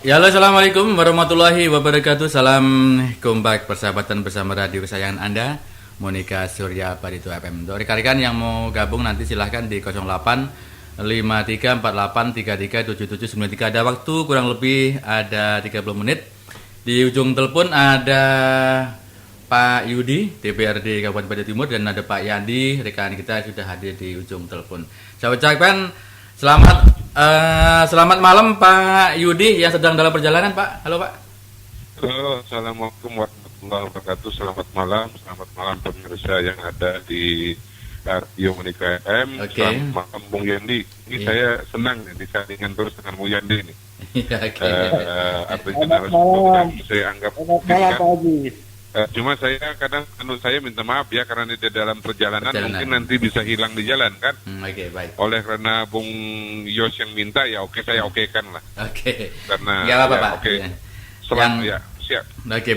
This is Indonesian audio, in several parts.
Ya, halo, assalamualaikum warahmatullahi wabarakatuh. Salam kompak persahabatan bersama radio kesayangan Anda, Monika Surya Barito FM. Untuk rekan-rekan yang mau gabung nanti silahkan di 08 53 48 33 77 93. Ada waktu kurang lebih ada 30 menit. Di ujung telepon ada Pak Yudi, DPRD Kabupaten Barito Timur, dan ada Pak Yandi, rekan kita sudah hadir di ujung telepon. Saya ucapkan selamat malam Pak Yudi yang sedang dalam perjalanan, Pak. Halo, Pak. Halo, assalamualaikum warahmatullahi wabarakatuh. Selamat malam pemirsa yang ada di Radio Monika FM. Selamat malam Bung Yandi. Ini saya senang nih disandingkan terus dengan Bung Yandi nih. Artinya saya anggap malam Pak Haji. Cuma saya kadang saya minta maaf ya karena di dalam perjalanan mungkin nanti bisa hilang di jalan kan. Baik. Oleh karena Bung Yos yang minta ya saya okekan lah. Karena nggak apa-apa, Pak. Siap.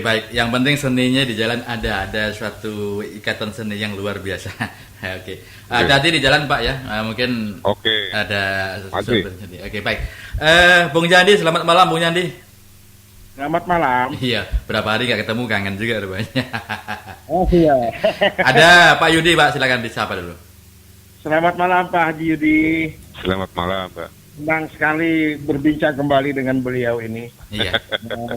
Baik. Yang penting seninya di jalan ada suatu ikatan seni yang luar biasa. Hati-hati di jalan, Pak ya. Mungkin ada sesuatu seni. Baik. Bung Yandi, selamat malam Bung Yandi. Selamat malam. Iya, berapa hari nggak ketemu, kangen juga rupanya. Oh iya. Ada Pak Yudi, Pak, silakan disapa dulu. Selamat malam Pak Haji Yudi. Selamat malam, Pak. Senang sekali berbincang kembali dengan beliau ini. Iya.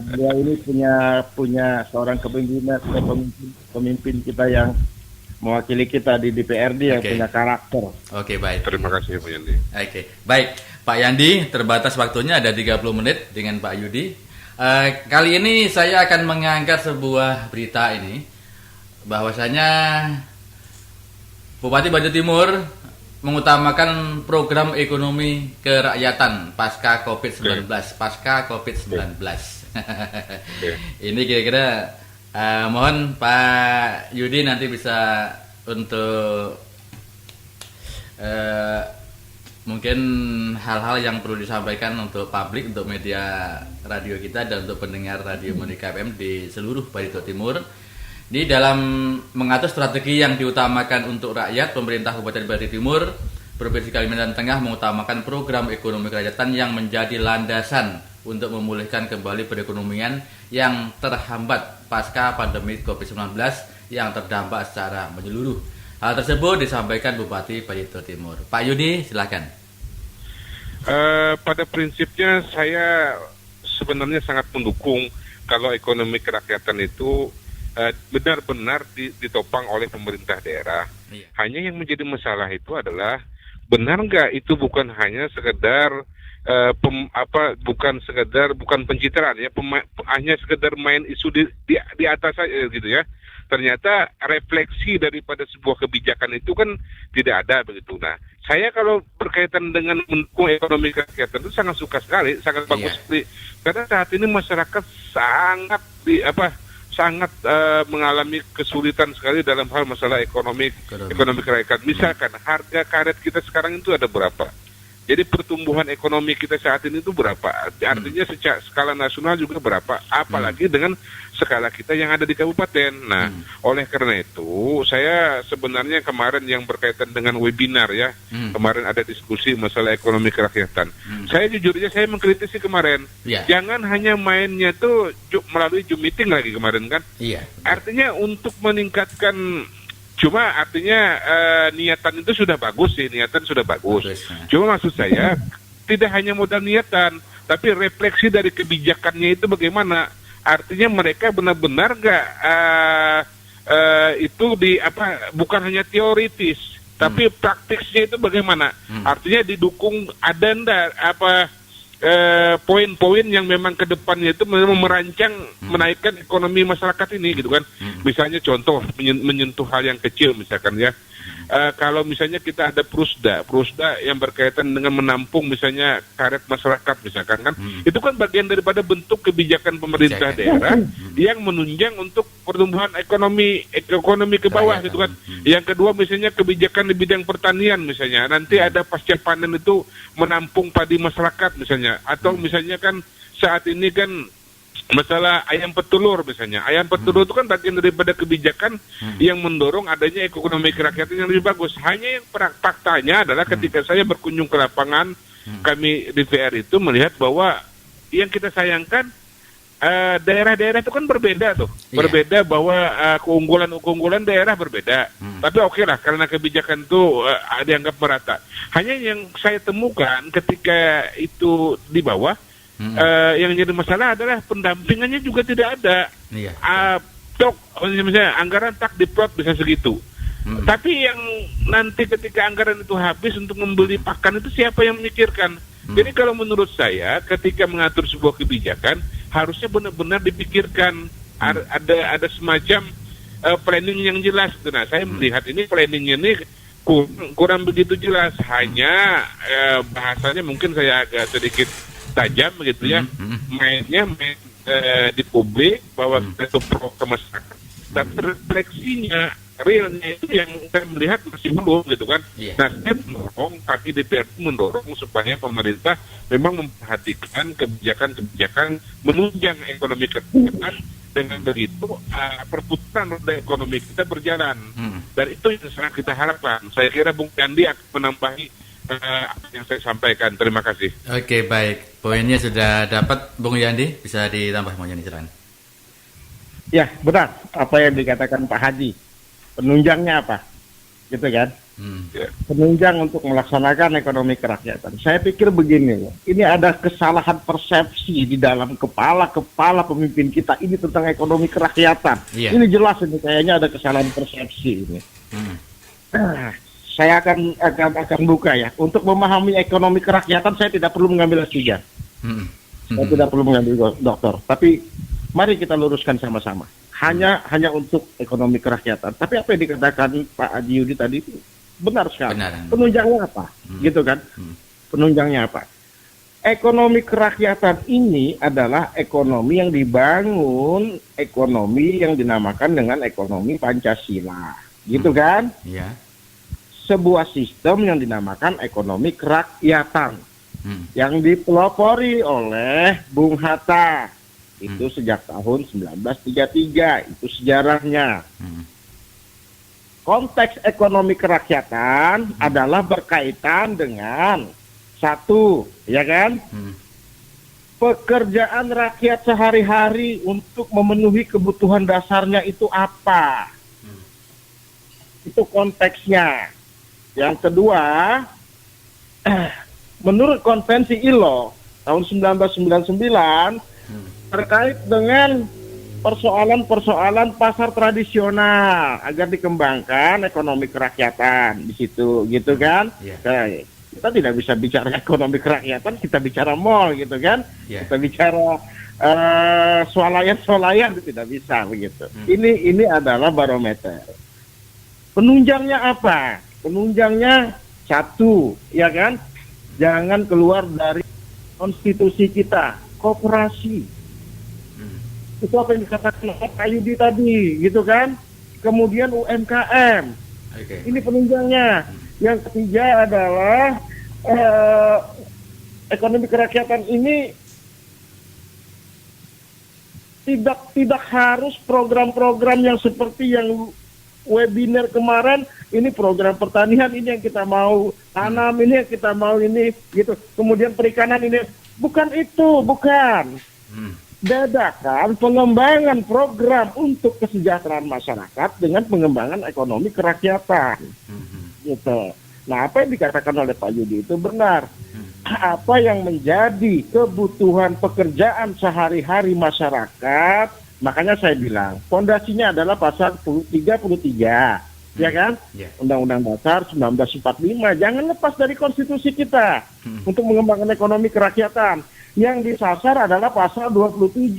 Beliau ini punya seorang pemimpin kita yang mewakili kita di DPRD yang punya karakter. Baik. Terima kasih Pak Yandi. Baik, Pak Yandi, terbatas waktunya ada 30 menit dengan Pak Yudi. Kali ini saya akan mengangkat sebuah berita ini, bahwasanya Bupati Barito Timur mengutamakan program ekonomi kerakyatan pasca COVID-19. Ini kira-kira mohon Pak Yudi nanti bisa untuk mungkin hal-hal yang perlu disampaikan untuk publik, untuk media radio kita dan untuk pendengar radio Monika FM di seluruh Barito Timur. Di dalam mengatur strategi yang diutamakan untuk rakyat, pemerintah Kabupaten Barito Timur, Provinsi Kalimantan Tengah mengutamakan program ekonomi kerakyatan yang menjadi landasan untuk memulihkan kembali perekonomian yang terhambat pasca pandemi COVID-19 yang terdampak secara menyeluruh. Hal tersebut disampaikan Bupati Barito Timur. Pak Yudi, silakan. Pada prinsipnya saya sebenarnya sangat mendukung kalau ekonomi kerakyatan itu benar-benar ditopang oleh pemerintah daerah. Iya. Hanya yang menjadi masalah itu adalah benar nggak itu bukan hanya sekedar bukan pencitraan ya, hanya sekedar main isu di atas saja gitu ya. Ternyata refleksi daripada sebuah kebijakan itu kan tidak ada begitu. Nah, saya kalau berkaitan dengan mendukung ekonomi kerakyatan itu sangat suka sekali, sangat bagus sekali. Karena saat ini masyarakat sangat mengalami kesulitan sekali dalam hal masalah ekonomi kerakyatan. Misalkan harga karet kita sekarang itu ada berapa? Jadi pertumbuhan ekonomi kita saat ini itu berapa? Artinya secara skala nasional juga berapa? Apalagi dengan skala kita yang ada di kabupaten. Nah, oleh karena itu, saya sebenarnya kemarin yang berkaitan dengan webinar ya, kemarin ada diskusi masalah ekonomi kerakyatan. Saya jujur aja saya mengkritisi kemarin. Jangan hanya mainnya tuh melalui Zoom meeting lagi kemarin kan? Artinya untuk meningkatkan. Cuma artinya niatan itu sudah bagus sih, Cuma maksud saya tidak hanya modal niatan, tapi refleksi dari kebijakannya itu bagaimana. Artinya mereka benar-benar itu bukan hanya teoritis, tapi praktisnya itu bagaimana. Artinya didukung poin-poin yang memang ke depannya itu memang merancang menaikkan ekonomi masyarakat ini gitu kan. Misalnya contoh menyentuh hal yang kecil misalkan ya. Kalau misalnya kita ada Prusda yang berkaitan dengan menampung misalnya karet masyarakat misalkan kan, itu kan bagian daripada bentuk kebijakan pemerintah daerah yang menunjang untuk pertumbuhan ekonomi ke bawah gitu kan. Yang kedua misalnya kebijakan di bidang pertanian misalnya, nanti ada pasca panen itu menampung padi masyarakat misalnya, atau misalnya kan saat ini kan masalah ayam petelur misalnya. Ayam petelur itu kan bagian daripada kebijakan yang mendorong adanya ekonomi kerakyatan yang lebih bagus. Hanya yang faktanya adalah ketika saya berkunjung ke lapangan, kami di VR itu melihat bahwa yang kita sayangkan daerah-daerah itu kan berbeda tuh, berbeda bahwa keunggulan daerah berbeda. Tapi oke lah, karena kebijakan itu dianggap merata. Hanya yang saya temukan ketika itu di bawah, yang jadi masalah adalah pendampingannya juga tidak ada. Misalnya anggaran tak diplot bisa segitu. Tapi yang nanti ketika anggaran itu habis untuk membeli pakan itu siapa yang memikirkan? Jadi kalau menurut saya ketika mengatur sebuah kebijakan harusnya benar-benar dipikirkan, ada semacam planning yang jelas. Nah, saya melihat ini planningnya ini kurang begitu jelas. Hanya bahasanya mungkin saya agak sedikit tajam begitu ya. Main di publik bahwa kita itu pro ke masyarakat. Dan refleksinya realnya itu yang saya melihat masih belum gitu kan. Nah, saya mendorong, kami DPR mendorong supaya pemerintah memang memperhatikan kebijakan-kebijakan menunjang ekonomi kerakyatan. Dengan begitu perputaran roda ekonomi kita berjalan. Dan itu yang sangat kita harapkan. Saya kira Bung Yandi akan menambahi apa yang saya sampaikan. Terima kasih. Oke, baik. Poinnya sudah dapat, Bung Yandi. Bisa ditambah, Bung Yandi, silakan. Ya, benar apa yang dikatakan Pak Haji. Penunjangnya apa? Gitu kan? Penunjang untuk melaksanakan ekonomi kerakyatan. Saya pikir begini, ini ada kesalahan persepsi di dalam kepala pemimpin kita ini tentang ekonomi kerakyatan. Ini jelas, ini kayaknya ada kesalahan persepsi ini. Saya akan buka ya. Untuk memahami ekonomi kerakyatan saya tidak perlu mengambil S3. Saya tidak perlu mengambil doktor. Tapi mari kita luruskan sama-sama. Hanya untuk ekonomi kerakyatan. Tapi apa yang dikatakan Pak Haji Yudi tadi itu benar sekali. Penunjangnya apa? Gitu kan? Penunjangnya apa? Ekonomi kerakyatan ini adalah ekonomi yang dibangun, ekonomi yang dinamakan dengan ekonomi Pancasila. Gitu kan? Iya. Sebuah sistem yang dinamakan ekonomi kerakyatan. Yang dipelopori oleh Bung Hatta. Itu sejak tahun 1933, itu sejarahnya. Konteks ekonomi kerakyatan adalah berkaitan dengan satu, ya kan? Pekerjaan rakyat sehari-hari untuk memenuhi kebutuhan dasarnya itu apa? Itu konteksnya. Yang kedua, menurut konvensi ILO tahun 1999 terkait dengan persoalan-persoalan pasar tradisional agar dikembangkan ekonomi kerakyatan di situ, gitu kan? Kita tidak bisa bicara ekonomi kerakyatan, kita bicara mall, gitu kan? Kita bicara swalayan itu tidak bisa begitu. Ini adalah barometer. Penunjangnya apa? Penunjangnya satu, ya kan? Jangan keluar dari konstitusi kita, koperasi. Itu apa yang dikatakan Pak Yudi tadi, gitu kan? Kemudian UMKM. Ini penunjangnya. Yang ketiga adalah ekonomi kerakyatan ini tidak harus program-program yang seperti yang webinar kemarin. Ini program pertanian, ini yang kita mau tanam, ini yang kita mau ini, gitu. Kemudian perikanan ini, bukan itu, bukan. Bedakan pengembangan program untuk kesejahteraan masyarakat dengan pengembangan ekonomi kerakyatan. Gitu. Nah, apa yang dikatakan oleh Pak Yudi itu benar. Apa yang menjadi kebutuhan pekerjaan sehari-hari masyarakat, makanya saya bilang, fondasinya adalah pasal 33, ya kan? Undang-Undang Dasar 1945. Jangan lepas dari konstitusi kita untuk mengembangkan ekonomi kerakyatan. Yang disasar adalah pasal 27,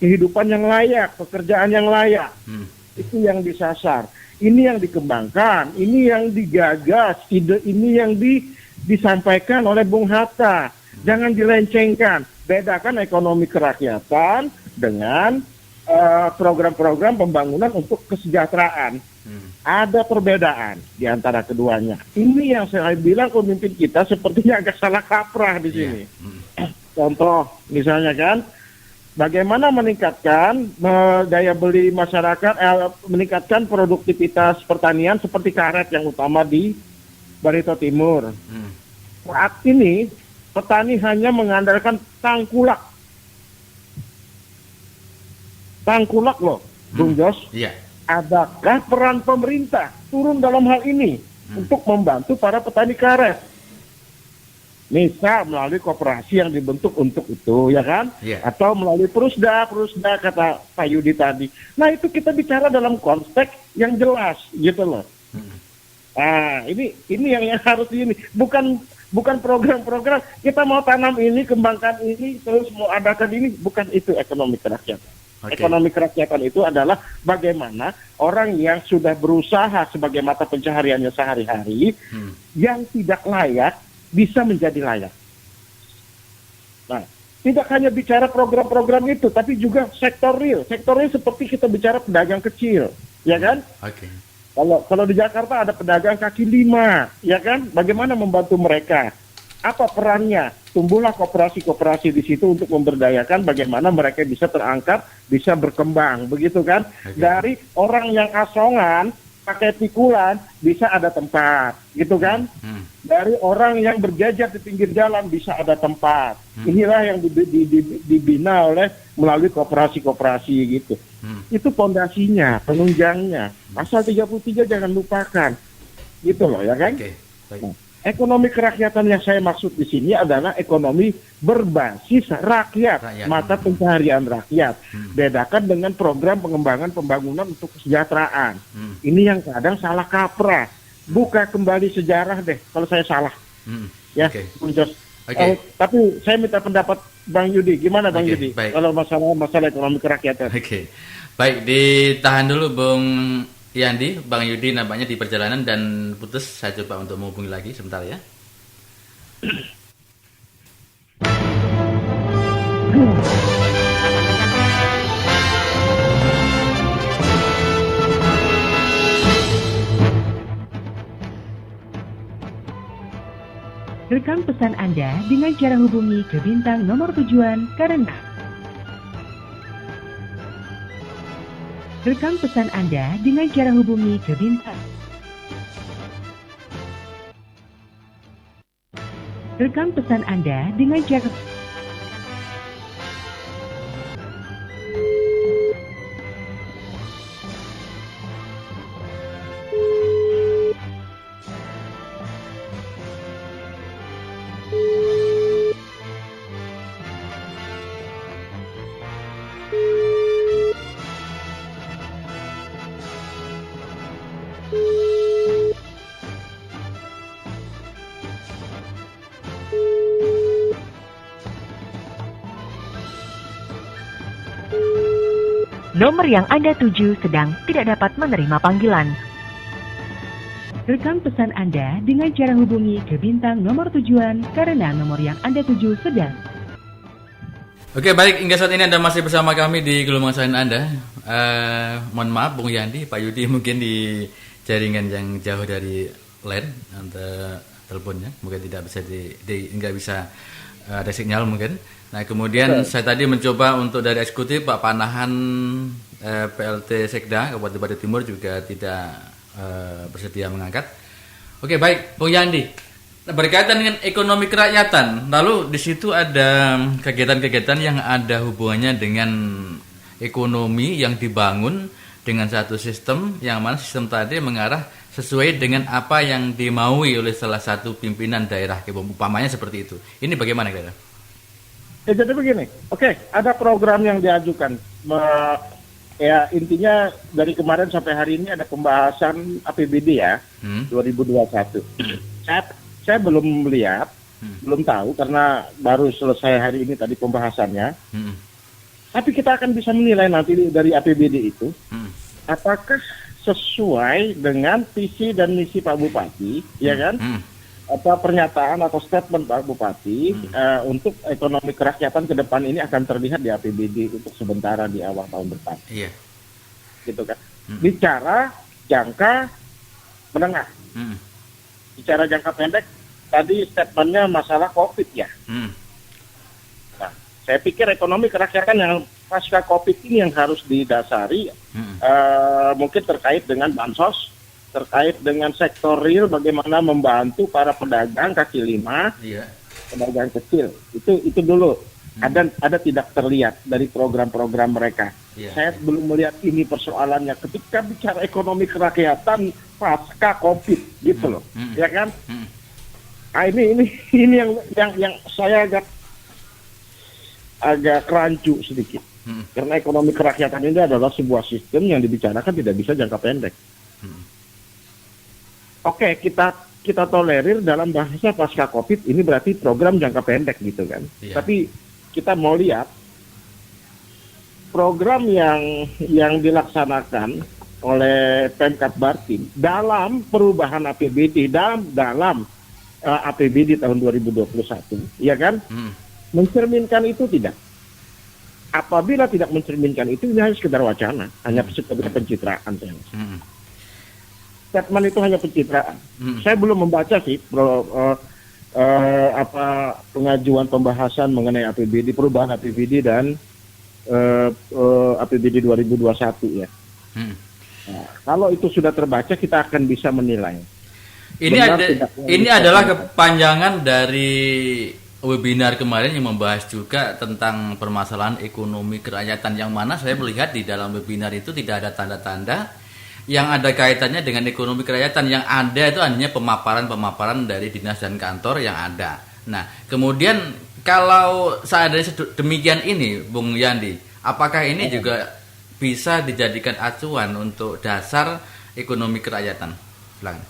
kehidupan yang layak, pekerjaan yang layak. Itu yang disasar. Ini yang dikembangkan, ini yang digagas, ide ini yang disampaikan oleh Bung Hatta. Jangan dilencengkan. Bedakan ekonomi kerakyatan dengan program-program pembangunan untuk kesejahteraan. Ada perbedaan di antara keduanya. Ini yang saya bilang pemimpin kita sepertinya agak salah kaprah di sini. Contoh misalnya kan, bagaimana meningkatkan daya beli masyarakat, meningkatkan produktivitas pertanian seperti karet yang utama di Barito Timur. Saat ini petani hanya mengandalkan tangkulak. Tangkulak loh, Bung Jos. Iya. Adakah peran pemerintah turun dalam hal ini untuk membantu para petani karet? Misal melalui koperasi yang dibentuk untuk itu, ya kan? Iya. Atau melalui Prusda kata Pak Yudi tadi. Nah, itu kita bicara dalam konteks yang jelas, gitu loh. Nah, ini yang harus ini. Bukan program-program kita mau tanam ini, kembangkan ini, terus mau adakan ini. Bukan itu ekonomi kerakyatan. Oke. Ekonomi kerakyatan itu adalah bagaimana orang yang sudah berusaha sebagai mata pencahariannya sehari-hari, yang tidak layak bisa menjadi layak. Nah, tidak hanya bicara program-program itu, tapi juga sektor real. Sektor real seperti kita bicara pedagang kecil, ya kan? Oke. Kalau di Jakarta ada pedagang kaki lima, ya kan? Bagaimana membantu mereka? Apa perannya? Tumbuhlah koperasi-koperasi di situ untuk memberdayakan bagaimana mereka bisa terangkat, bisa berkembang, begitu kan? Oke. Dari orang yang asongan, pakai pikulan, bisa ada tempat, gitu kan? Dari orang yang berjajar di pinggir jalan bisa ada tempat. Inilah yang dibina oleh melalui koperasi-koperasi gitu. Itu pondasinya, penunjangnya. Pasal 33 jangan lupakan. Gitu loh, ya kan? Oke. Baik. Nah, ekonomi kerakyatan yang saya maksud di sini adalah ekonomi berbasis rakyat, mata pencaharian rakyat. Bedakan dengan program pengembangan pembangunan untuk kesejahteraan. Ini yang kadang salah kaprah. Buka kembali sejarah deh kalau saya salah. Ya, Oke. Bung Jos. Oke. Tapi saya minta pendapat Bang Yudi. Gimana Bang Oke, Yudi? baik. Kalau masalah ekonomi kerakyatan. Oke. Baik, ditahan dulu Bung Yandi, Bang Yudi nampaknya di perjalanan dan putus. Saya coba untuk menghubungi lagi sebentar ya. Rekam pesan Anda dengan cara hubungi ke bintang nomor tujuan karena rekam pesan Anda dengan cara hubungi ke bintang. Rekam pesan Anda dengan cara nomor yang Anda tuju sedang tidak dapat menerima panggilan. Rekam pesan Anda dengan cara hubungi ke bintang nomor tujuan karena nomor yang Anda tuju sedang. Oke, baik, hingga saat ini Anda masih bersama kami di gelombang saluran Anda. Mohon maaf Bung Yandi, Pak Yudi mungkin di jaringan yang jauh dari LAN atau teleponnya, mungkin tidak bisa nggak bisa ada sinyal mungkin. Nah, kemudian saya tadi mencoba untuk dari eksekutif Pak Panahan PLT Sekda Kabupaten Batu Timur juga tidak bersedia mengangkat. Oke, baik, Bung Yandi. Berkaitan dengan ekonomi kerakyatan, lalu di situ ada kegiatan-kegiatan yang ada hubungannya dengan ekonomi yang dibangun dengan satu sistem yang mana sistem tadi mengarah sesuai dengan apa yang dimaui oleh salah satu pimpinan daerah, umpamanya seperti itu. Ini bagaimana kira-kira? Jadi begini, ada program yang diajukan. Ya intinya dari kemarin sampai hari ini ada pembahasan APBD ya, 2021. Saya belum melihat, belum tahu karena baru selesai hari ini tadi pembahasannya. Tapi kita akan bisa menilai nanti dari APBD itu, apakah sesuai dengan visi dan misi Pak Bupati, ya kan? Apa pernyataan atau statement Pak Bupati untuk ekonomi kerakyatan ke depan ini akan terlihat di APBD untuk sementara di awal tahun depan. Iya. Gitu kan. Bicara jangka menengah. Bicara jangka pendek, tadi statementnya masalah COVID ya. Nah, saya pikir ekonomi kerakyatan yang pasca COVID ini yang harus didasari mungkin terkait dengan bansos, terkait dengan sektor real, bagaimana membantu para pedagang kaki lima, pedagang kecil. Itu dulu. Ada tidak terlihat dari program-program mereka. Iya. Saya belum melihat ini persoalannya. Ketika bicara ekonomi kerakyatan pasca COVID gitu loh, ya kan? Nah, ini yang saya agak rancu sedikit. Karena ekonomi kerakyatan ini adalah sebuah sistem yang dibicarakan tidak bisa jangka pendek. Oke, kita tolerir dalam bahasa pasca COVID ini berarti program jangka pendek gitu kan. Iya. Tapi kita mau lihat program yang dilaksanakan oleh Pemkab Bartim dalam perubahan APBD dalam APBD tahun 2021, ya kan? Mencerminkan itu tidak. Apabila tidak mencerminkan itu, ini hanya sekedar wacana, hanya sekedar pencitraan. Statement itu hanya pencitraan. Saya belum membaca sih pengajuan pembahasan mengenai APBD, perubahan APBD dan APBD 2021 ya. Nah, kalau itu sudah terbaca, kita akan bisa menilai. Ini adalah kepanjangan dari webinar kemarin yang membahas juga tentang permasalahan ekonomi kerakyatan, yang mana saya melihat di dalam webinar itu tidak ada tanda-tanda yang ada kaitannya dengan ekonomi kerakyatan. Yang ada itu hanya pemaparan dari dinas dan kantor yang ada. Nah, kemudian kalau seandainya demikian ini, Bung Yandi, apakah ini juga bisa dijadikan acuan untuk dasar ekonomi kerakyatan? Silakan.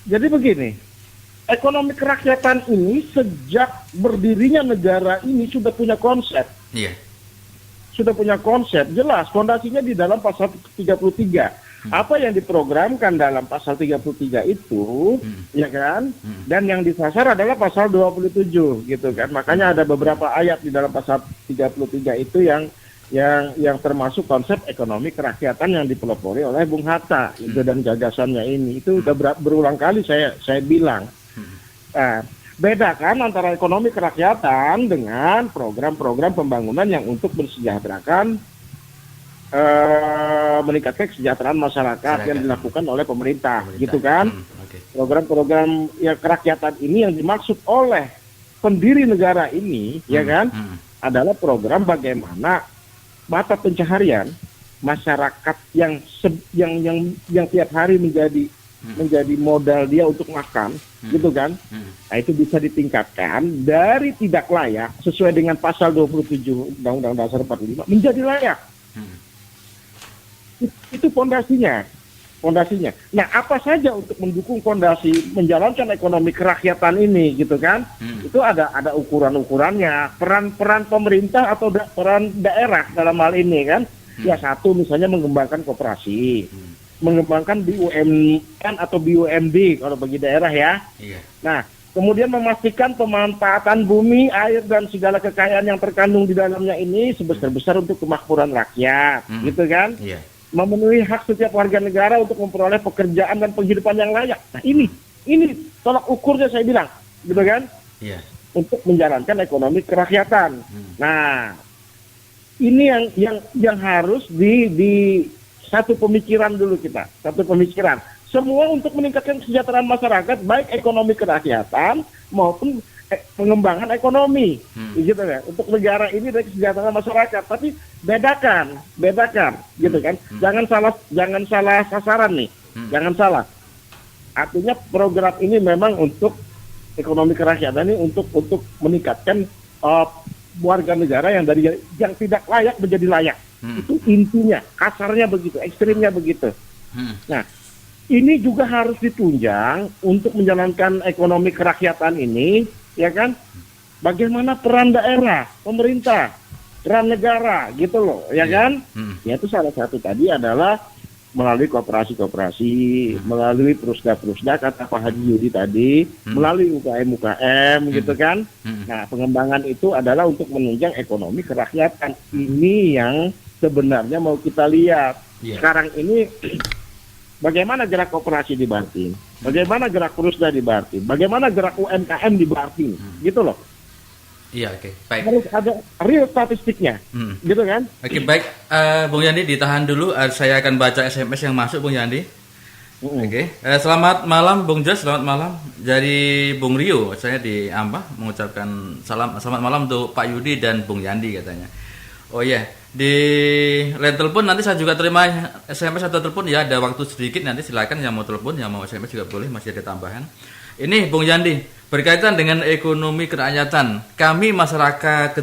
Jadi begini, ekonomi kerakyatan ini sejak berdirinya negara ini sudah punya konsep. Iya. Sudah punya konsep, jelas fondasinya di dalam pasal 33. Apa yang diprogramkan dalam pasal 33 itu, ya kan? Dan yang disasar adalah pasal 27 gitu kan. Makanya ada beberapa ayat di dalam pasal 33 itu yang termasuk konsep ekonomi kerakyatan yang dipelopori oleh Bung Hatta itu, dan gagasannya ini itu udah berulang kali saya bilang. Bedakan antara ekonomi kerakyatan dengan program-program pembangunan yang untuk mensejahterakan, meningkatkan kesejahteraan masyarakat yang dilakukan oleh pemerintah. Gitu kan. Program-program yang kerakyatan ini yang dimaksud oleh pendiri negara ini, ya kan, adalah program bagaimana mata pencaharian masyarakat yang tiap hari menjadi modal dia untuk makan, gitu kan? Nah, itu bisa ditingkatkan dari tidak layak sesuai dengan pasal 27 Undang-Undang Dasar 45 menjadi layak. Itu fondasinya. Nah, apa saja untuk mendukung fondasi menjalankan ekonomi kerakyatan ini, gitu kan? Itu ada ukuran-ukurannya. Peran pemerintah atau peran daerah dalam hal ini kan? Ya, satu misalnya mengembangkan koperasi, mengembangkan BUMN atau BUMD kalau bagi daerah ya. Iya. Nah, kemudian memastikan pemanfaatan bumi, air dan segala kekayaan yang terkandung di dalamnya ini sebesar-besar untuk kemakmuran rakyat, gitu kan? Iya. Memenuhi hak setiap warga negara untuk memperoleh pekerjaan dan penghidupan yang layak. Nah, ini tolak ukurnya saya bilang, gitu kan? Iya. Untuk menjalankan ekonomi kerakyatan. Nah, ini yang harus di satu pemikiran dulu kita, satu pemikiran. Semua untuk meningkatkan kesejahteraan masyarakat, baik ekonomi kerakyatan maupun pengembangan ekonomi, gitu kan. Untuk negara ini dari kesejahteraan masyarakat, tapi bedakan, gitu kan. Jangan salah sasaran nih, jangan salah. Artinya program ini memang untuk ekonomi kerakyatan ini untuk meningkatkan warga negara yang tidak layak menjadi layak. Itu intinya, kasarnya begitu, ekstrimnya begitu. Nah, ini juga harus ditunjang untuk menjalankan ekonomi kerakyatan ini, ya kan? Bagaimana peran daerah, pemerintah, peran negara, gitu loh, ya kan? Yaitu salah satu tadi adalah melalui kooperasi-kooperasi, melalui perusda-perusda, kata Pak Haji Yudi tadi, melalui UKM-UKM, gitu kan? Nah, pengembangan itu adalah untuk menunjang ekonomi kerakyatan. Ini yang sebenarnya mau kita lihat. Sekarang ini bagaimana gerak kooperasi di Bartim, bagaimana gerak perusda di Bartim, bagaimana gerak UMKM di Bartim, gitu loh. Iya, oke, baik. Harus ada real statistiknya, gitu kan? Oke, baik. Bung Yandi ditahan dulu, saya akan baca SMS yang masuk, Bung Yandi. Oke, selamat malam Bung Jos, selamat malam. Dari Bung Rio, saya di Ambah mengucapkan selamat malam untuk Pak Yudi dan Bung Yandi katanya. Oh iya, di line telepon nanti saya juga terima SMS atau telepon ya, ada waktu sedikit nanti silakan yang mau telepon, yang mau SMS juga boleh, masih ada tambahan. Ini Bung Yandi, berkaitan dengan ekonomi kerakyatan, kami masyarakat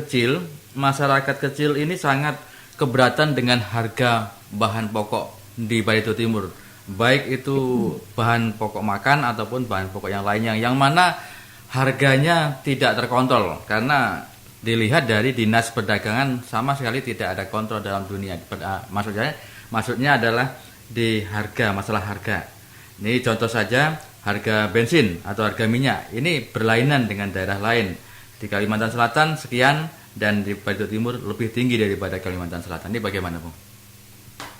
kecil ini sangat keberatan dengan harga bahan pokok di Barito Timur. Baik itu bahan pokok makan ataupun bahan pokok yang lainnya, yang mana harganya tidak terkontrol karena dilihat dari Dinas Perdagangan sama sekali tidak ada kontrol dalam dunia. Maksudnya adalah di harga, masalah harga. Ini contoh saja harga bensin atau harga minyak ini berlainan dengan daerah lain. Di Kalimantan Selatan sekian dan di Barito Timur lebih tinggi daripada Kalimantan Selatan. Ini bagaimana, Bung?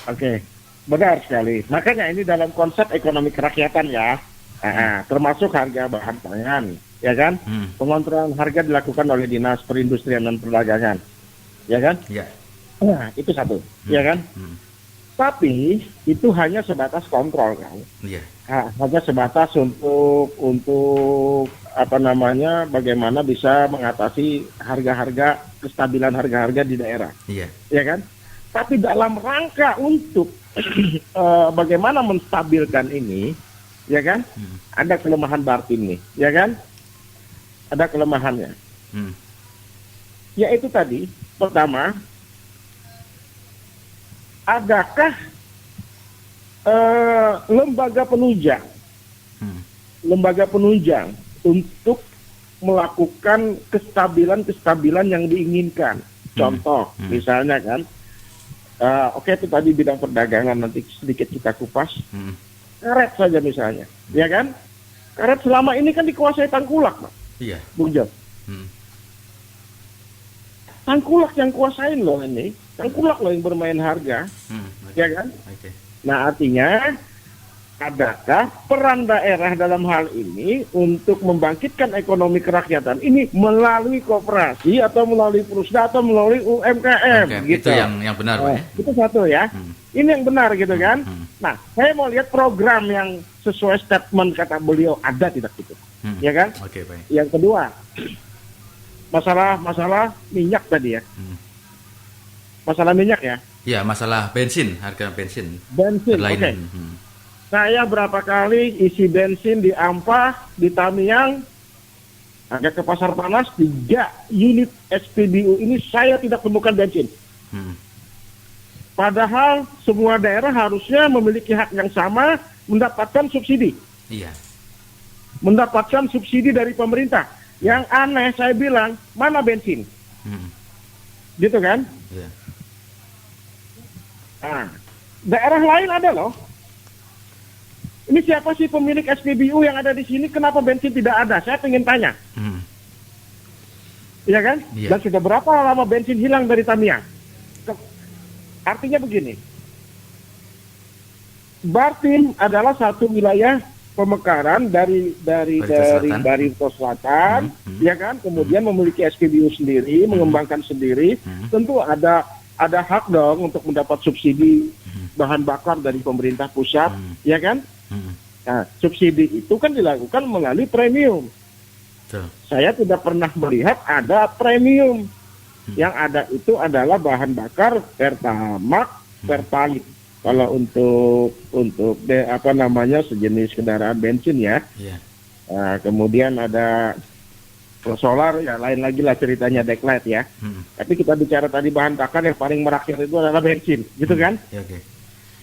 Oke. Benar sekali. Makanya ini dalam konsep ekonomi kerakyatan ya, termasuk harga bahan pangan, ya kan? Pengontrolan harga dilakukan oleh Dinas Perindustrian dan Perdagangan, ya kan? Ya. Nah, itu satu, ya kan? Tapi itu hanya sebatas kontrol kan? Iya. Hanya sebatas untuk bagaimana bisa mengatasi harga-harga, kestabilan harga-harga di daerah, ya kan? Tapi dalam rangka untuk bagaimana menstabilkan ini, ya kan? Ada kelemahan Bartim nih, ya kan? Ada kelemahannya. Yaitu tadi, pertama, adakah lembaga penunjang untuk melakukan kestabilan yang diinginkan? Contoh, misalnya kan, oke, itu tadi bidang perdagangan, nanti sedikit kita kupas. Karet saja misalnya, ya kan? Karet selama ini kan dikuasai Tangkulak, Pak. Iya. Bung Jos. Tangkulak yang kuasain loh ini. Tangkulak loh yang bermain harga, ya kan? Okay. Nah, artinya adakah peran daerah dalam hal ini untuk membangkitkan ekonomi kerakyatan ini melalui koperasi atau melalui perusahaan atau melalui UMKM gitu. Itu yang benar, Pak. Itu satu ya. Ini yang benar gitu kan. Nah, saya mau lihat program yang sesuai statement kata beliau ada tidak gitu. Ya kan? Oke, baik. Yang kedua, masalah minyak tadi ya. Masalah minyak ya. Ya, masalah bensin, harga bensin. Bensin, oke. Saya berapa kali isi bensin di Ampah, di Tamiang, agak ke Pasar Panas, 3 unit SPBU ini saya tidak temukan bensin. Padahal semua daerah harusnya memiliki hak yang sama mendapatkan subsidi. Iya. Mendapatkan subsidi dari pemerintah. Yang aneh saya bilang, mana bensin? Gitu kan? Iya. Nah, daerah lain ada loh. Ini siapa sih pemilik SPBU yang ada di sini? Kenapa bensin tidak ada? Saya ingin tanya. Iya kan? Iya. Dan sudah berapa lama bensin hilang dari Tamiang? Artinya begini. Bartim adalah satu wilayah pemekaran dari Barito Selatan, ya kan? Kemudian memiliki SPBU sendiri, mengembangkan sendiri. Tentu ada hak dong untuk mendapat subsidi bahan bakar dari pemerintah pusat, ya kan? Nah, subsidi itu kan dilakukan melalui premium. Saya tidak pernah melihat ada premium. Yang ada itu adalah bahan bakar Pertamax, Pertalite. Kalau untuk sejenis kendaraan bensin ya. Nah, kemudian ada solar ya, lain lagi lah ceritanya Deklight ya. Tapi kita bicara tadi bahan bakar yang paling merakyat itu adalah bensin, gitu kan?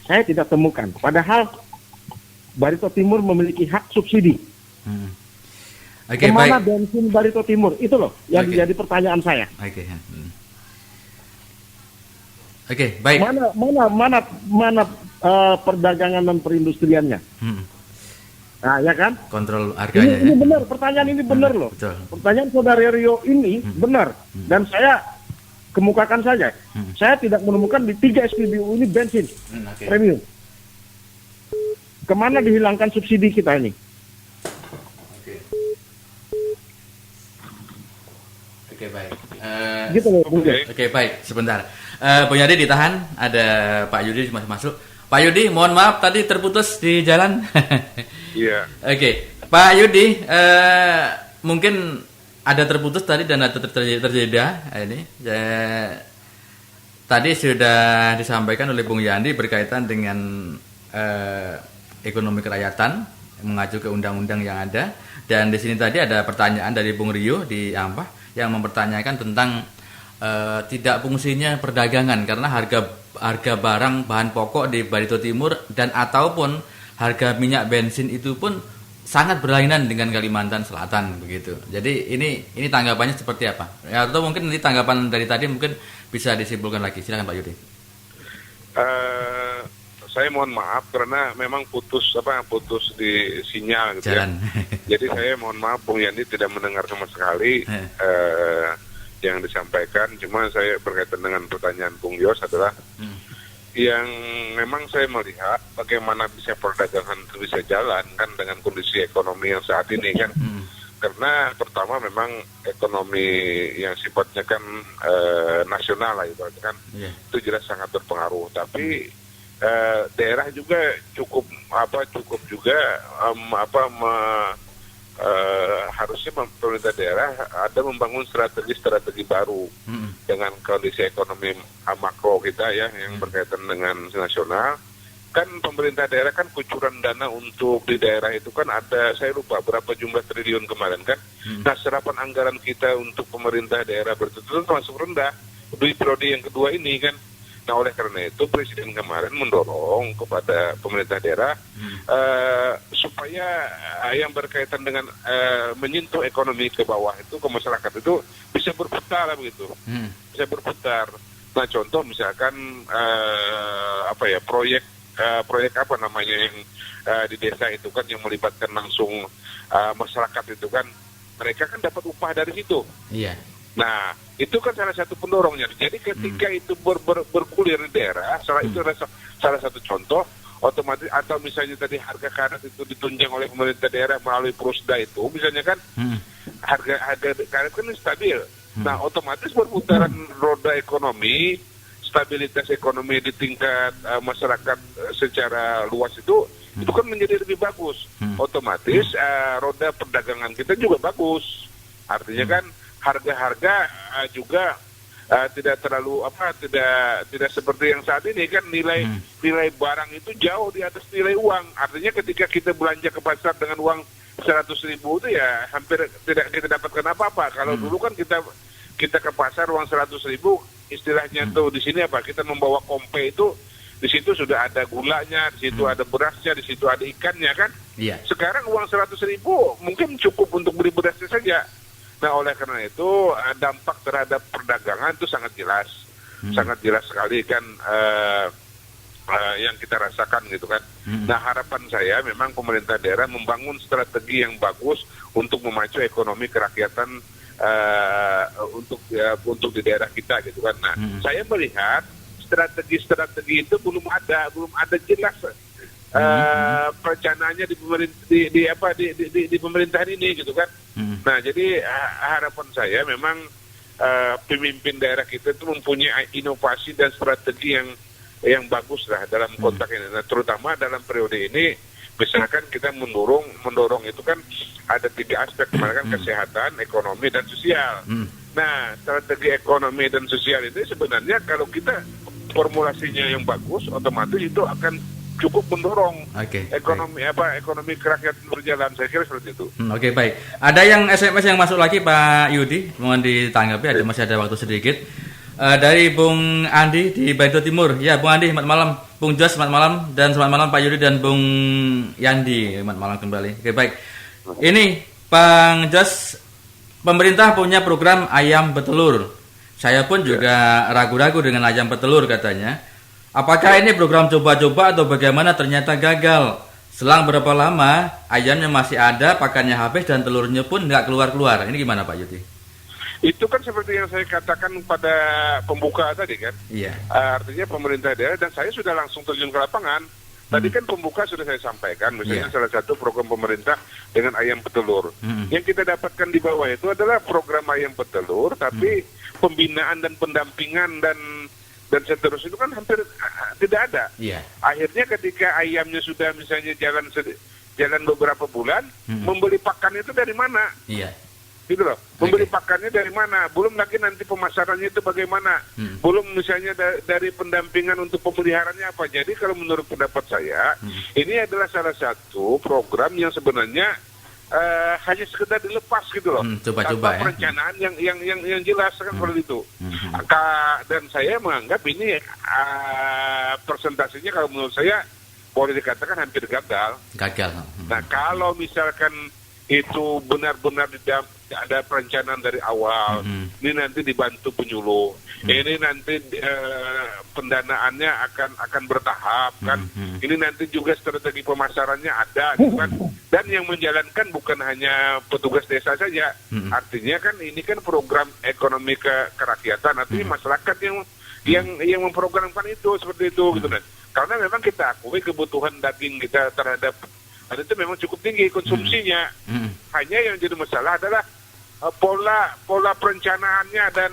Saya tidak temukan. Padahal Barito Timur memiliki hak subsidi. Kemana bensin Barito Timur? Itu loh yang jadi pertanyaan saya. Oke, baik. Mana perdagangan dan perindustriannya? Nah, ya kan? Kontrol harganya. Ini benar, pertanyaan ini benar loh. Betul. Pertanyaan saudara Rio ini benar. Dan saya kemukakan saja. Saya tidak menemukan di 3 SPBU ini bensin premium. Kemana dihilangkan subsidi kita ini? Oke, baik. Gitu loh, Bung. Oke, baik. Sebentar. Bung Yadi ditahan. Ada Pak Yudi masih masuk. Pak Yudi, mohon maaf tadi terputus di jalan. Iya. Oke, Pak Yudi, mungkin ada terputus tadi dan ada terjeda. Ini tadi sudah disampaikan oleh Bung Yandi berkaitan dengan ekonomi kerakyatan mengacu ke undang-undang yang ada. Dan di sini tadi ada pertanyaan dari Bung Rio di Ampah yang mempertanyakan tentang tidak fungsinya perdagangan karena harga barang bahan pokok di Barito Timur dan ataupun harga minyak bensin itu pun sangat berlainan dengan Kalimantan Selatan begitu. Jadi ini tanggapannya seperti apa? Ya, atau mungkin nanti tanggapan dari tadi mungkin bisa disimpulkan lagi. Silakan Pak Yudi. Saya mohon maaf karena memang putus di sinyal gitu Jalan. Ya. Jadi saya mohon maaf Bung Yandi tidak mendengar sama sekali yang disampaikan. Cuma saya berkaitan dengan pertanyaan Bung Yos adalah yang memang saya melihat bagaimana bisa perdagangan itu bisa jalan kan dengan kondisi ekonomi yang saat ini kan. Karena pertama memang ekonomi yang sifatnya kan nasional lah ibaratnya kan. Itu jelas sangat berpengaruh. Tapi daerah juga cukup juga harusnya pemerintah daerah ada membangun strategi baru dengan kondisi ekonomi makro kita ya yang berkaitan dengan nasional. Kan pemerintah daerah kan kucuran dana untuk di daerah itu kan ada, saya lupa berapa jumlah triliun kemarin kan. Nah, serapan anggaran kita untuk pemerintah daerah bertentu masuk rendah di periode yang kedua ini kan. Nah, oleh karena itu Presiden kemarin mendorong kepada pemerintah daerah supaya yang berkaitan dengan menyentuh ekonomi ke bawah itu, ke masyarakat itu bisa berputar begitu, bisa berputar. Nah, contoh misalkan proyek apa namanya yang di desa itu kan yang melibatkan langsung masyarakat itu kan, mereka kan dapat upah dari situ. Iya. Nah, itu kan salah satu pendorongnya. Jadi ketika itu bergulir di daerah, itu adalah salah satu contoh, otomatis atau misalnya tadi harga karet itu ditunjang oleh pemerintah daerah melalui Prusda itu, misalnya kan harga karet kan stabil. Nah, otomatis perputaran roda ekonomi, stabilitas ekonomi di tingkat masyarakat secara luas itu kan menjadi lebih bagus. Otomatis roda perdagangan kita juga bagus. Artinya kan harga-harga juga tidak terlalu tidak seperti yang saat ini kan nilai barang itu jauh di atas nilai uang. Artinya ketika kita belanja ke pasar dengan uang 100.000 itu ya hampir tidak kita dapatkan apa-apa. Kalau dulu kan kita ke pasar uang 100.000 istilahnya tuh di sini kita membawa kompe itu di situ sudah ada gulanya, di situ ada berasnya, di situ ada ikannya kan. Iya. Sekarang uang 100.000 mungkin cukup untuk beli berasnya saja. Nah, oleh karena itu dampak terhadap perdagangan itu sangat jelas sekali kan yang kita rasakan gitu kan. Nah, harapan saya memang pemerintah daerah membangun strategi yang bagus untuk memacu ekonomi kerakyatan untuk di daerah kita gitu kan. Nah, saya melihat strategi itu belum ada jelas perencanaannya di pemerintahan ini gitu kan. Nah, jadi harapan saya memang pemimpin daerah kita itu mempunyai inovasi dan strategi yang bagus lah dalam konteks ini. Nah, terutama dalam periode ini, misalkan kita mendorong itu kan ada 3 aspek, kemarin kan kesehatan, ekonomi, dan sosial. Nah, strategi ekonomi dan sosial ini sebenarnya kalau kita formulasinya yang bagus, otomatis itu akan cukup mendorong ekonomi kerakyatan berjalan. Saya kira seperti itu. Oke, baik. Ada yang SMS yang masuk lagi Pak Yudi, mohon ditanggapi. Masih ada waktu sedikit. Dari Bung Andi di Barito Timur. Ya, Bung Andi, selamat malam. Bung Jos, selamat malam. Dan selamat malam Pak Yudi dan Bung Yandi. Selamat malam kembali. Oke, baik. Ini Bang Jos, pemerintah punya program ayam petelur. Saya pun juga ragu-ragu dengan ayam petelur katanya. Apakah ini program coba-coba atau bagaimana, ternyata gagal? Selang berapa lama ayamnya masih ada, pakannya habis dan telurnya pun nggak keluar-keluar. Ini gimana Pak Yudi? Itu kan seperti yang saya katakan pada pembuka tadi kan. Iya. Artinya pemerintah daerah, dan saya sudah langsung terjun ke lapangan. Tadi kan pembuka sudah saya sampaikan, misalnya salah satu program pemerintah dengan ayam petelur. Yang kita dapatkan di bawah itu adalah program ayam petelur, tapi pembinaan dan pendampingan dan dan seterusnya itu kan hampir tidak ada. Iya. Akhirnya ketika ayamnya sudah misalnya jalan beberapa bulan, membeli pakan itu dari mana? Iya. Gitu loh. Membeli Oke. pakannya dari mana? Belum lagi nanti pemasarannya itu bagaimana? Belum misalnya dari pendampingan untuk pemeliharaannya apa. Jadi kalau menurut pendapat saya, ini adalah salah satu program yang sebenarnya hanya sekedar dilepas gitu loh. Coba-coba tanpa ya. perencanaan yang jelas kan seperti itu. Dan saya menganggap ini presentasinya kalau menurut saya boleh dikatakan hampir gagal. Gagal. Nah, kalau misalkan itu benar-benar ada perencanaan dari awal, ini nanti dibantu penyuluh, ini nanti pendanaannya akan bertahap kan, ini nanti juga strategi pemasarannya ada, gitu kan, dan yang menjalankan bukan hanya petugas desa saja, artinya kan ini kan program ekonomi kerakyatan, artinya masyarakat yang memprogramkan itu seperti itu gitu kan. Karena memang kita akui kebutuhan daging kita terhadap itu memang cukup tinggi konsumsinya. Hanya yang jadi masalah adalah pola perencanaannya dan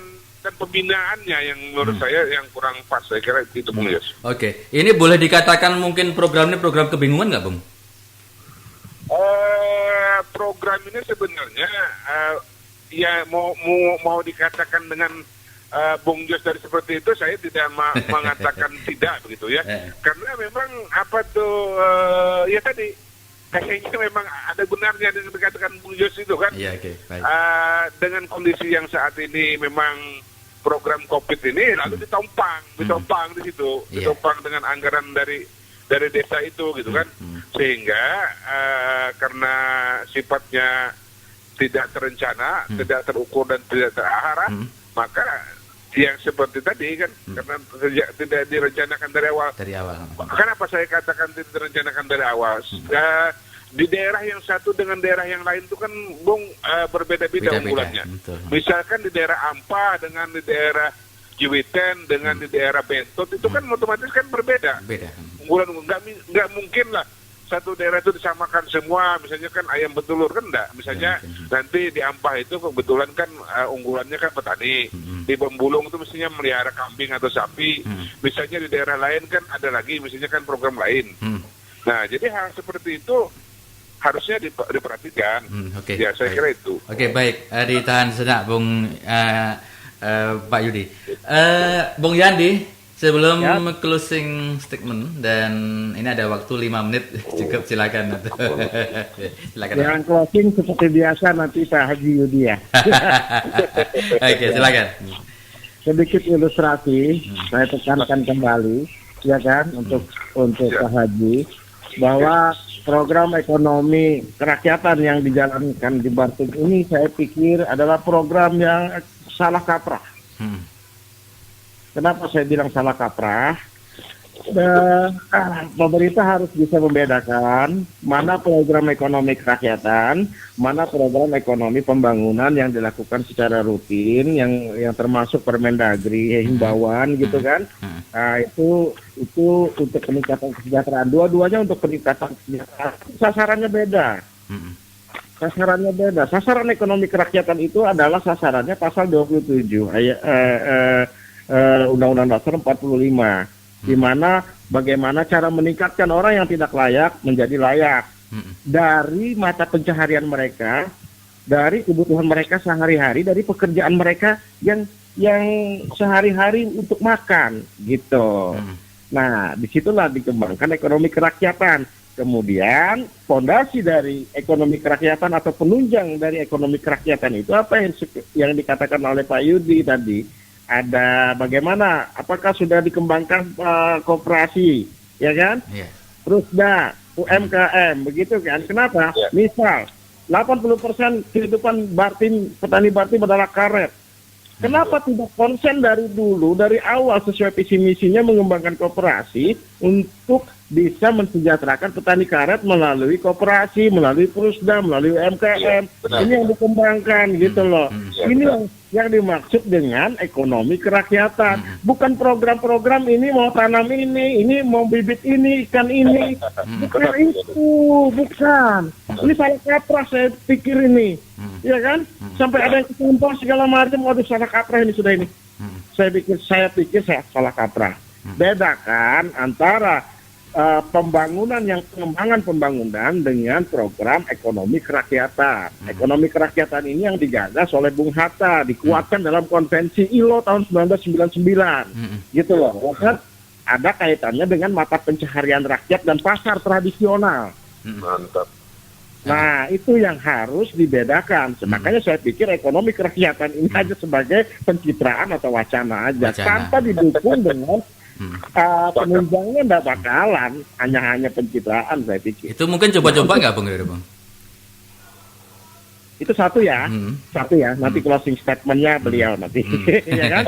pembinaannya yang menurut saya yang kurang pas. Saya kira itu Bung Yos. Oke, ini boleh dikatakan mungkin program ini program kebingungan nggak, Bung? Program ini sebenarnya ya mau dikatakan dengan Bung Jos dari seperti itu, saya tidak mengatakan tidak begitu ya, karena memang apa tuh ya tadi kayaknya memang ada benarnya yang dikatakan Bung Jos itu kan. Iya, oke, baik. Dengan kondisi yang saat ini memang program COVID ini lalu ditompang di situ, ditompang dengan anggaran dari desa itu gitu kan, sehingga karena sifatnya tidak terencana, tidak terukur dan tidak terarah, maka yang seperti tadi kan, karena tidak direncanakan dari awal. Kenapa saya katakan tidak direncanakan dari awal? Di daerah yang satu dengan daerah yang lain itu kan Bung berbeda-beda unggulannya. Misalkan di daerah Ampa dengan di daerah Ciwiten dengan di daerah Bentot itu kan otomatis kan berbeda. Unggulan nggak mungkin lah satu daerah itu disamakan semua, misalnya kan ayam betulur kan enggak, misalnya nanti di Ampah itu kebetulan kan unggulannya kan petani, di Pembulung itu mestinya melihara kambing atau sapi, misalnya di daerah lain kan ada lagi, misalnya kan program lain. Nah, jadi hal seperti itu harusnya diperhatikan. Ya, saya kira itu. Oke, baik, ditahan sejenak Bung Pak Yudi. Bung Yandi, sebelum closing statement dan ini ada waktu 5 menit, cukup silakan. Silakan. Yang closing seperti biasa nanti Pak Haji Yudi ya. Oke, silakan. Sedikit ilustrasi, saya tekankan kembali, ya kan, untuk Pak Haji, bahwa program ekonomi kerakyatan yang dijalankan di Bantul ini saya pikir adalah program yang salah kaprah. Kenapa saya bilang salah kaprah? Pemerintah harus bisa membedakan mana program ekonomi kerakyatan, mana program ekonomi pembangunan yang dilakukan secara rutin, yang termasuk Permendagri, himbauan gitu kan. Nah, itu untuk peningkatan kesejahteraan. Dua-duanya untuk peningkatan kesejahteraan. Sasarannya beda. Sasaran ekonomi kerakyatan itu adalah sasarannya pasal 27 Undang-Undang Dasar 45, di mana bagaimana cara meningkatkan orang yang tidak layak menjadi layak dari mata pencaharian mereka, dari kebutuhan mereka sehari-hari, dari pekerjaan mereka yang sehari-hari untuk makan gitu. Nah, disitulah dikembangkan ekonomi kerakyatan. Kemudian fondasi dari ekonomi kerakyatan atau penunjang dari ekonomi kerakyatan itu apa yang dikatakan oleh Pak Yudi tadi? Ada bagaimana? Apakah sudah dikembangkan koperasi, ya kan? Rusda, UMKM, begitu kan? Kenapa? Misal 80% kehidupan petani Bartim adalah karet. Kenapa tidak konsen dari dulu, dari awal sesuai visi misinya mengembangkan koperasi untuk bisa mensejahterakan petani karet melalui koperasi, melalui Prusda, melalui UMKM. Ini yang dikembangkan gitu loh. Ini yang dimaksud dengan ekonomi kerakyatan. Bukan program-program ini mau tanam ini mau bibit ini, ikan ini. Bukan itu, bukan. Ini salah kaprah saya pikir ini. Ya kan? Sampai ada yang ketumpah segala macam, waduh salah kaprah ini sudah ini. saya pikir saya salah kaprah. Bedakan antara pengembangan pembangunan dengan program ekonomi kerakyatan. Ekonomi kerakyatan ini yang digagas oleh Bung Hatta, dikuatkan dalam konvensi ILO tahun 1999. Gitu loh. Kan ada kaitannya dengan mata pencaharian rakyat dan pasar tradisional. Mantap. Nah, itu yang harus dibedakan. Makanya saya pikir ekonomi kerakyatan ini aja sebagai pencitraan atau wacana aja, tanpa didukung dengan penunjangnya tidak bakalan, hanya pencitraan saya pikir. Itu mungkin coba-coba nggak Bang? Itu satu ya, nanti closing statementnya beliau nanti, ya kan?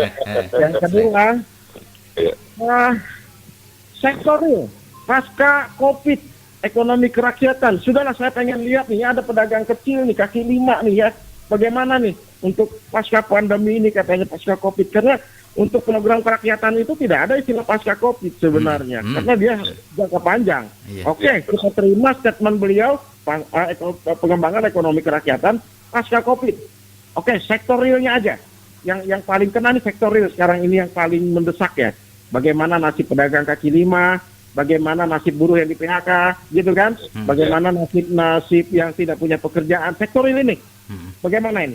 Yang kedua, sektor real, pasca COVID, ekonomi kerakyatan, sudahlah saya pengen lihat nih, ada pedagang kecil nih, kaki lima nih ya, bagaimana nih untuk pasca pandemi ini katanya pasca COVID, karena untuk program kerakyatan itu tidak ada istilah pasca COVID sebenarnya, karena dia jangka panjang. Oke, kita terima statement beliau, pengembangan ekonomi kerakyatan pasca COVID. Oke, sektor realnya aja. Yang paling kena nih sektor real sekarang ini yang paling mendesak ya. Bagaimana nasib pedagang kaki lima, bagaimana nasib buruh yang di PHK, gitu kan? Bagaimana nasib yang tidak punya pekerjaan, sektor real ini. Bagaimana ini?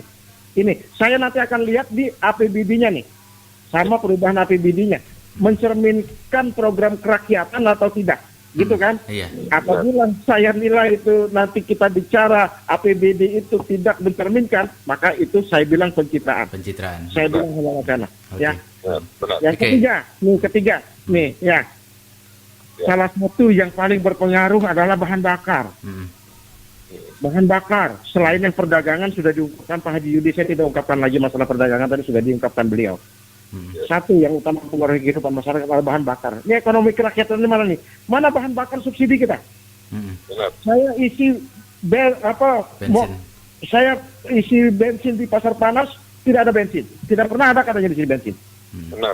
Ini, saya nanti akan lihat di APBD-nya nih. Sama perubahan APBD-nya, mencerminkan program kerakyatan atau tidak, gitu kan? Apabila saya nilai itu nanti kita bicara APBD itu tidak mencerminkan, maka itu saya bilang pencitraan. Saya bilang hal wacana. Ya. Yang ketiga, ya. Salah satu yang paling berpengaruh adalah bahan bakar. Bahan bakar, selain yang perdagangan sudah diungkapkan Pak Haji Yudi, saya tidak ungkapkan lagi masalah perdagangan, tadi sudah diungkapkan beliau. Satu yang utama pengaruh kehidupan masyarakat adalah bahan bakar. Ini ekonomi kerakyatan ini mana nih? Mana bahan bakar subsidi kita? Saya isi saya isi bensin di Pasar Panas, tidak ada bensin. Tidak pernah ada katanya di sini bensin.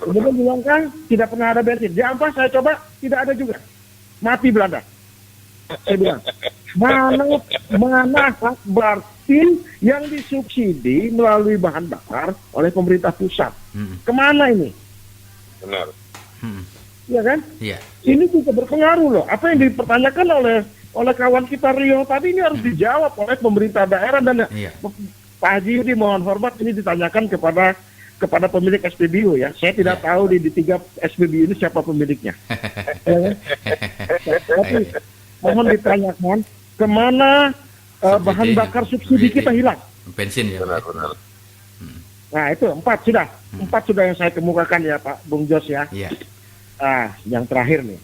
Kemudian di Langkang tidak pernah ada bensin. Di Ampas saya coba tidak ada juga. Mati Belanda. Saya bilang, mana bensin yang disubsidi melalui bahan bakar oleh pemerintah pusat? Kemana ini? Benar. Iya kan? Iya. Ini juga berpengaruh loh. Apa yang dipertanyakan oleh kawan kita Rio tadi ini harus dijawab oleh pemerintah daerah dan Pak Haji Yudi, mohon hormat ini ditanyakan kepada pemilik SPBU ya. Saya tidak tahu di 3 SPBU ini siapa pemiliknya. Tapi mohon ditanyakan kemana bahan bakar subsidi kita hilang. Bensin ya. Benar. Nah itu 4 sudah. 4 sudah yang saya kemukakan ya Pak Bung Jos ya. Iya. Yang terakhir nih.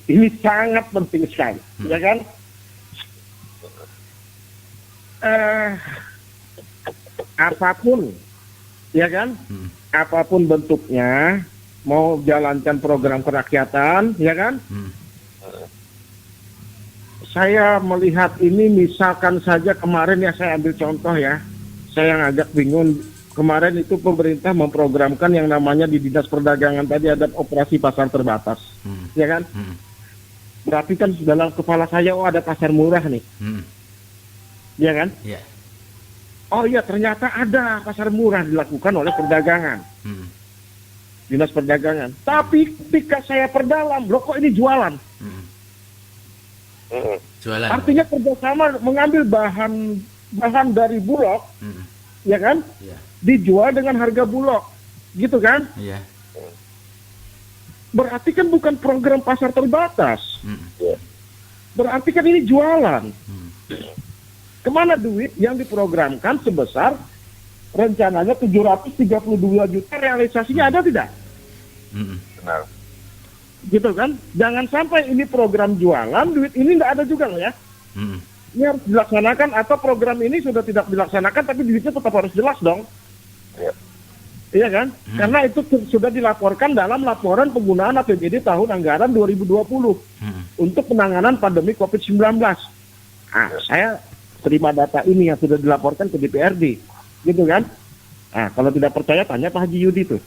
Ini sangat penting sekali. Ya kan? Apapun ya kan? Apapun bentuknya, mau jalankan program kerakyatan, ya kan? Saya melihat ini misalkan saja kemarin ya, saya ambil contoh ya, saya yang agak bingung, kemarin itu pemerintah memprogramkan yang namanya di Dinas Perdagangan tadi ada operasi pasar terbatas, ya kan? Berarti kan dalam kepala saya, ada pasar murah nih, ya kan? Iya. Oh iya, ternyata ada pasar murah dilakukan oleh perdagangan, Dinas Perdagangan. Tapi ketika saya perdalam, loh kok ini jualan? Jualan. Artinya kerjasama mengambil bahan dari Bulog, ya kan? Iya. Dijual dengan harga Bulog, gitu kan? Iya. Berarti kan bukan program pasar terbatas. Berarti kan ini jualan. Kemana duit yang diprogramkan sebesar rencananya 732 juta, realisasinya ada tidak? Benar. Gitu kan? Jangan sampai ini program jualan, duit ini tidak ada juga loh ya. Ini harus dilaksanakan, atau program ini sudah tidak dilaksanakan tapi duitnya tetap harus jelas dong. Iya kan? Karena itu sudah dilaporkan dalam laporan penggunaan APBD tahun anggaran 2020 untuk penanganan pandemi COVID-19. Saya terima data ini yang sudah dilaporkan ke DPRD, gitu kan? Kalau tidak percaya tanya Pak Haji Yudi tuh.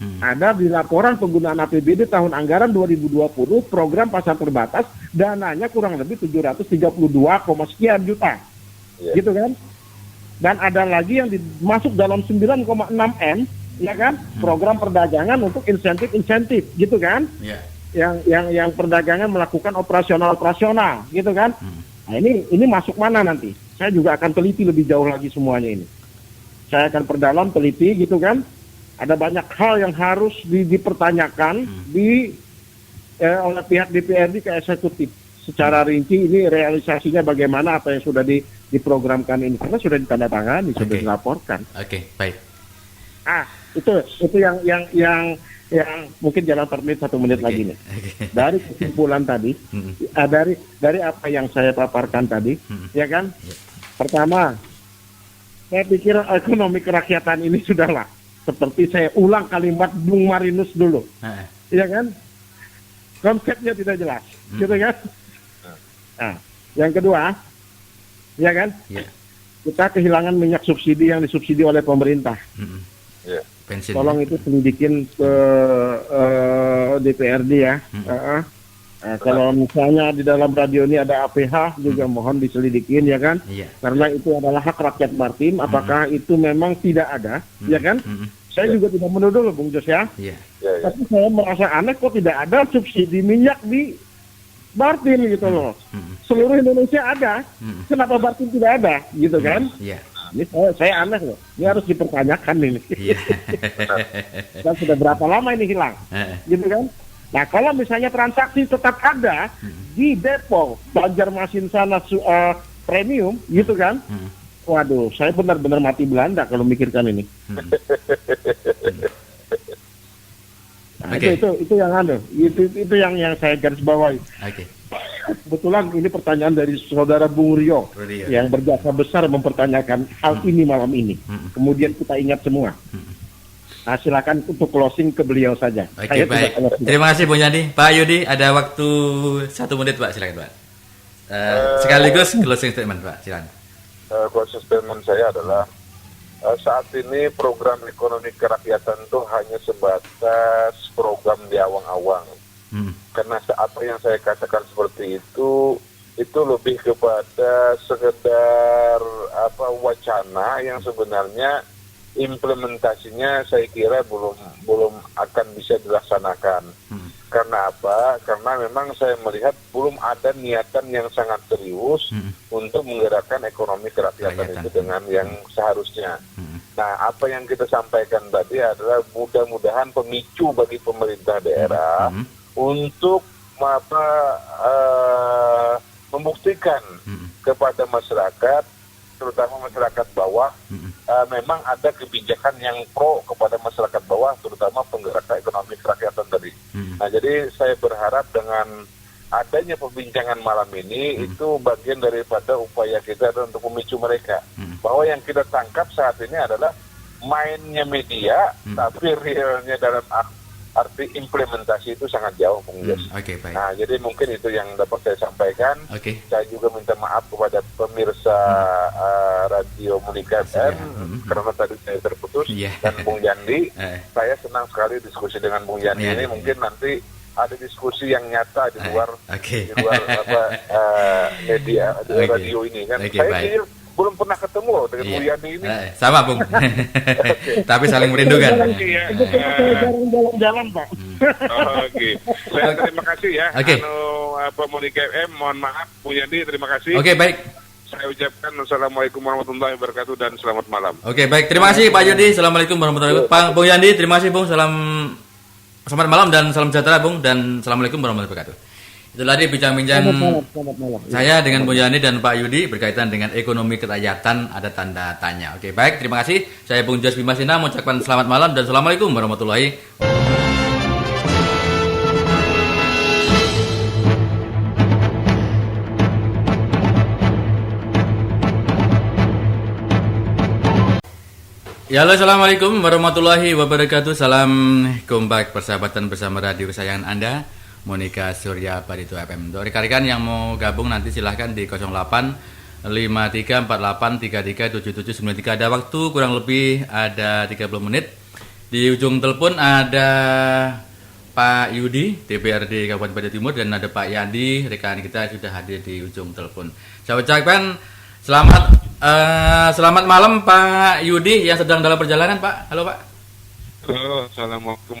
Ada di laporan penggunaan APBD tahun anggaran 2020 program pasar terbatas, dananya kurang lebih 732, sekian juta, gitu kan? Dan ada lagi yang masuk dalam 9,6 M ya kan? Program perdagangan untuk insentif gitu kan? Ya. Yang perdagangan melakukan operasional gitu kan? Nah, ini masuk mana nanti? Saya juga akan teliti lebih jauh lagi semuanya ini. Saya akan perdalam, teliti gitu kan? Ada banyak hal yang harus dipertanyakan oleh pihak DPRD ke eksekutif. Secara rinci ini realisasinya bagaimana, apa yang sudah diprogramkan ini, karena sudah ditandatangani, sudah dilaporkan. Oke, baik. Itu yang mungkin jalan per menit 1 menit lagi nih. Dari kesimpulan tadi, dari apa yang saya paparkan tadi, ya kan? Pertama, saya pikir ekonomi kerakyatan ini sudahlah. Seperti saya ulang kalimat Bung Marinus dulu, ya kan? Konsepnya tidak jelas, gitu kan? Nah, yang kedua, ya kan? Kita kehilangan minyak subsidi yang disubsidi oleh pemerintah. Tolong itu selidikin ke DPRD ya. Kalau misalnya di dalam radio ini ada APH juga mohon diselidikin ya kan, karena itu adalah hak rakyat Bartim. Apakah itu memang tidak ada, ya kan? Saya juga tidak menuduh loh Bung Jos ya. Tapi saya merasa aneh kok tidak ada subsidi minyak di Bartim gitu loh. Seluruh Indonesia ada, kenapa Bartim tidak ada, gitu kan? Ini saya aneh loh. Ini harus dipertanyakan ini. Dan sudah berapa lama ini hilang, gitu kan? Nah, kalau misalnya transaksi tetap ada di Depok, Banjarmasin sana premium, gitu kan? Waduh, saya benar-benar mati Belanda kalau mikirkan ini. Nah, itu yang itu yang saya garis bawahi. Kebetulan ini pertanyaan dari saudara Bung Rio yang berjasa besar mempertanyakan hal ini malam ini. Kemudian kita ingat semua. Nah, silakan untuk closing ke beliau saja. Oke, baik. Terima kasih Bung Yandi. Pak Yudi, ada waktu 1 menit Pak, silakan Pak. Sekaligus closing statement Pak, silakan. Closing statement saya adalah saat ini program ekonomi kerakyatan itu hanya sebatas program di awang-awang. Karena apa yang saya katakan seperti itu lebih kepada sekedar wacana yang sebenarnya implementasinya saya kira belum akan bisa dilaksanakan. Karena apa? Karena memang saya melihat belum ada niatan yang sangat serius untuk menggerakkan ekonomi kerakyatan itu dengan yang seharusnya. Nah, apa yang kita sampaikan tadi adalah mudah-mudahan pemicu bagi pemerintah daerah untuk membuktikan kepada masyarakat, terutama masyarakat bawah, memang ada kebijakan yang pro kepada masyarakat bawah, terutama penggerak ekonomi kerakyatan tadi. Nah, jadi saya berharap dengan adanya perbincangan malam ini itu bagian daripada upaya kita untuk memicu mereka bahwa yang kita tangkap saat ini adalah mainnya media, tapi realnya dalam arti implementasi itu sangat jauh, Bung Jos. Baik. Nah, jadi mungkin itu yang dapat saya sampaikan. Saya juga minta maaf kepada pemirsa Radio Monika FM karena tadi saya terputus dan Bung Yandi. Saya senang sekali diskusi dengan Bung Yandi ini. Mungkin nanti ada diskusi yang nyata di luar media radio ini kan. Saya belum pernah ketemu loh dengan Bung Yandi ini. Sama Bung. Tapi saling merindukan. Jalan-jalan Pak. Saya terima kasih ya. Monika FM, mohon maaf Bung Yandi, terima kasih. Baik. Saya ucapkan Assalamualaikum warahmatullahi wabarakatuh dan selamat malam. Baik. Terima kasih Pak Yudi. Assalamualaikum warahmatullahi wabarakatuh. Pak Bung Yandi, terima kasih Bung. Selamat malam dan salam sejahtera Bung, dan Assalamualaikum warahmatullahi wabarakatuh. Itulah tadi bincang-bincang saya dengan Bung Yandi dan Pak Yudi berkaitan dengan ekonomi kerakyatan, ada tanda tanya. Baik, terima kasih. Saya Bung Jos Bimasina mengucapkan selamat malam dan Assalamualaikum warahmatullahi wabarakatuh. Ya, halo, assalamualaikum warahmatullahi wabarakatuh. Salam kompak persahabatan bersama radio kesayangan Anda, Monika Surya Barito FM. Untuk rekan-rekan yang mau gabung nanti silahkan di 08 53 48 33 77 93. Ada waktu kurang lebih ada 30 menit. Di ujung telepon ada Pak Yudi, DPRD Kabupaten Barito Timur, dan ada Pak Yandi, rekan kita sudah hadir di ujung telepon. Saya ucapkan selamat malam Pak Yudi yang sedang dalam perjalanan Pak. Halo Pak. Assalamualaikum.